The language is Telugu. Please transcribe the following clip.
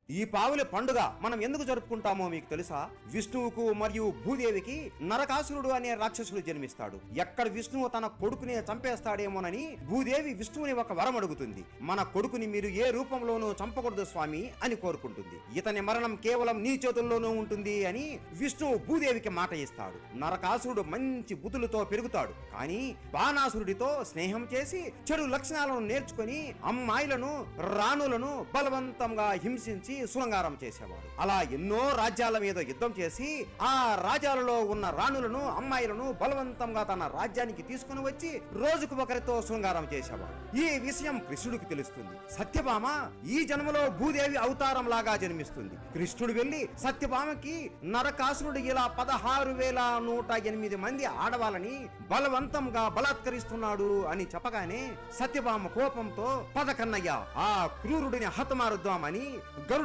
ఈ పావుల పండుగ మనం ఎందుకు జరుపుకుంటామో మీకు తెలుసా? విష్ణువుకు మరియు భూదేవికి నరకాసురుడు అనే రాక్షసుడు జన్మిస్తాడు. ఎక్కడ విష్ణువు తన కొడుకుని చంపేస్తాడేమోనని భూదేవి విష్ణువుని ఒక వరం అడుగుతుంది. మన కొడుకుని మీరు ఏ రూపంలోనూ చంపకూడదు స్వామి అని కోరుకుంటుంది. ఇతని మరణం కేవలం నీ చేతుల్లోనూ ఉంటుంది అని విష్ణువు భూదేవికి మాట ఇస్తాడు. నరకాసురుడు మంచి బుద్ధులతో పెరుగుతాడు. కానీ బాణాసురుడితో స్నేహం చేసి చెడు లక్షణాలను నేర్చుకుని అమ్మాయిలను రాణులను బలవంతంగా హింసించి శృంగారం చేసేవాడు. అలా ఎన్నో రాజ్యాల మీద యుద్ధం చేసి ఆ రాజ్యాలలో ఉన్న రాణులను అమ్మాయిలను బలవంతంగా తన రాజ్యానికి తీసుకుని వచ్చి రోజుకు ఒకరితో శృంగారం చేసేవాడు. ఈ విషయం కృష్ణుడికి తెలుస్తుంది. సత్యభామ ఈ జన్మలో భూదేవి అవతారం లాగా జన్మిస్తుంది. కృష్ణుడు వెళ్లి సత్యభామకి నరకాసురుడు ఇలా 16,108 మంది ఆడవాళ్ళని బలవంతంగా బలాత్కరిస్తున్నాడు అని చెప్పగానే సత్యభామ కోపంతో పద కన్నయ్య ఆ క్రూరుడిని హతమారుద్దామని గరుడ